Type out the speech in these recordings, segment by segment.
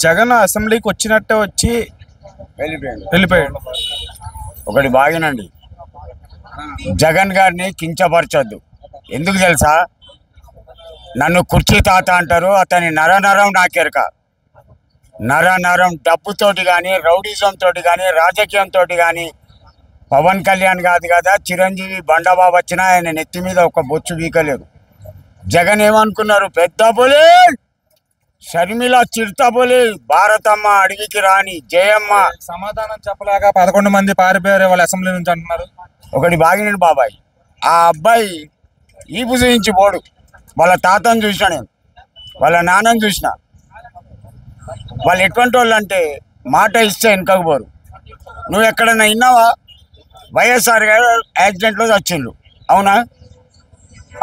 జగన్ అసెంబ్లీకి వచ్చినట్టే వచ్చి వెళ్ళిపోయాడు. ఒకటి బాగినండి, జగన్ గారిని కించపరచొద్దు. ఎందుకు తెలుసా? నన్ను కుర్చీ తాత అంటారు, అతని నరం నాకెరక. నరం డబ్బుతోటి కానీ, రౌడీజంతో కానీ, రాజకీయంతో కానీ పవన్ కళ్యాణ్ కాదు కదా, చిరంజీవి బండబాబు వచ్చినా ఆయన నెత్తి మీద ఒక బొచ్చు బీకలేదు. జగన్ ఏమనుకున్నారు? పెద్ద బోలే షర్మిల చిరుత బోలే, భారతమ్మ అడవికి రాని, జయమ్మ. సమాధానం చెప్పలేక 11 మంది పారిపోయారు వాళ్ళ అసెంబ్లీ నుంచి అంటున్నారు. ఒకటి బాగినాడు బాబాయ్, ఆ అబ్బాయి ఈ బుజించి పోడు. వాళ్ళ తాతను చూసిన నేను, వాళ్ళ నాన్నని చూసిన. వాళ్ళు ఎటువంటి వాళ్ళు అంటే మాట ఇస్తే వెనుకకు పోరు. నువ్వు ఎక్కడన్నా విన్నావా? వైఎస్ఆర్ గారు యాక్సిడెంట్లో చచ్చిండు, అవునా?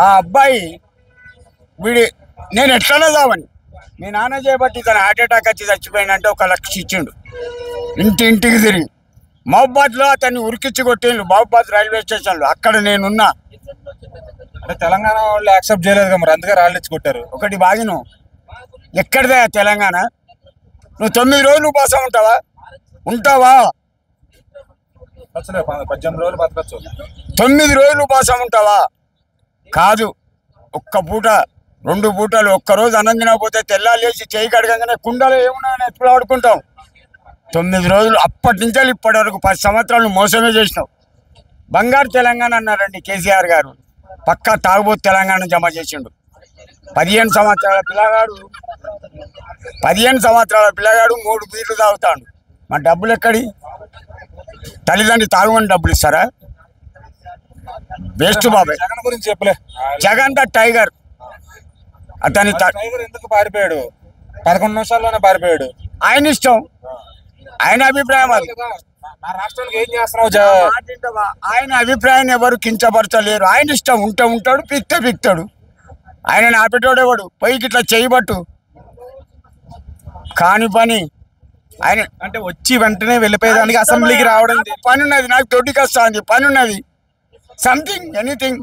ఆ అబ్బాయి నేను ఎట్లనే చావని, మీ నాన్న చేయబట్టి తన హార్ట్ అటాక్ వచ్చి చచ్చిపోయిందంటే 1 లక్ష ఇచ్చిండు. ఇంటింటికి తిరిగి మహబాద్లో అతన్ని ఉరికిచ్చి కొట్టిండు, మహబాద్ రైల్వే స్టేషన్లో. అక్కడ నేనున్నా. అంటే తెలంగాణ వాళ్ళు యాక్సెప్ట్ చేయలేదు కదా, మరి అందుకే రాళ్ళు ఇచ్చి కొట్టారు. ఒకటి బాగిను, ఎక్కడిదా తెలంగాణ? నువ్వు 9 రోజులు ఉపాసం ఉంటావా? 18 రోజులు బతకచ్చు. 9 రోజులు ఉపాసం ఉంటావా? కాదు. ఒక్క పూట 2 పూటలు, ఒక్కరోజు అన్నం తినకపోతే తెల్లారు లేచి చేయి కడగంగానే కుండలో ఏమున్నా ఎప్పుడు ఆడుకుంటాం. 9 రోజులు, అప్పటి నుంచి ఇప్పటి వరకు 10 సంవత్సరాలు మోసమే చేసినావు. బంగారు తెలంగాణ అన్నారండి కేసీఆర్ గారు. పక్కా తాగుబోతు తెలంగాణ జమ చేసిండు. 15 సంవత్సరాల పిల్లగాడు 3 బీర్లు తాగుతాడు. మా డబ్బులు ఎక్కడి? తల్లిదండ్రులు తాగుమని డబ్బులు ఇస్తారా? వేస్ట్ బాబాయ్. జగన్ గురించి చెప్పలే. Jagan the tiger. అతని టైగర్ ఎందుకు పారిపోయాడు? 11 నిమిషాల్లోనే పారిపోయాడు. ఆయన ఇష్టం, ఆయన అభిప్రాయం. అది నా రాష్ట్రానికి ఏం చేస్తున్నావు? ఆయన అభిప్రాయాన్ని ఎవరు కించపరచలేరు. ఆయన ఇష్టం. ఉంటాడు, పిక్తాడు. ఆయన ఆపేటోడేవాడు. పైకి ఇట్లా చేయబట్టు కాని పని. ఆయన అంటే వచ్చి వెంటనే వెళ్ళిపోయేదానికి అసెంబ్లీకి రావడం పని ఉన్నది, నాకు దొడ్డికి వస్తుంది పని ఉన్నది, సంథింగ్ ఎనీథింగ్.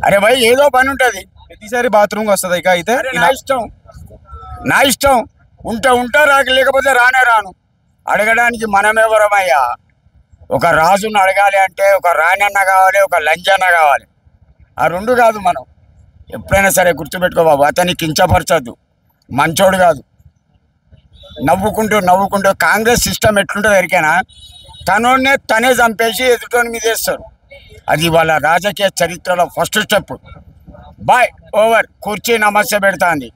అరే భయ్, ఏదో పని ఉంటుంది. ప్రతిసారి బాత్రూమ్కి వస్తుంది. ఇక అయితే నా ఇష్టం. ఉంటా లేకపోతే రాను. అడగడానికి మనమెవరమయ్యా? ఒక రాజును అడగాలి అంటే ఒక రాణన్న కావాలి, ఒక లంజన్న కావాలి. ఆ 2 కాదు. మనం ఎప్పుడైనా సరే గుర్తుపెట్టుకో బాబు, అతన్ని కించపరచద్దు. మంచోడు కాదు. నవ్వుకుంటూ కాంగ్రెస్ సిస్టమ్ ఎట్లుంటుంది ఎరికేనా? తనే చంపేసి ఎదుటోని మీద వేస్తారు. అది వాళ్ళ రాజకీయ చరిత్రలో ఫస్ట్ స్టెప్. Bye, over. కుర్చీ నమస్తే పెడతాంది.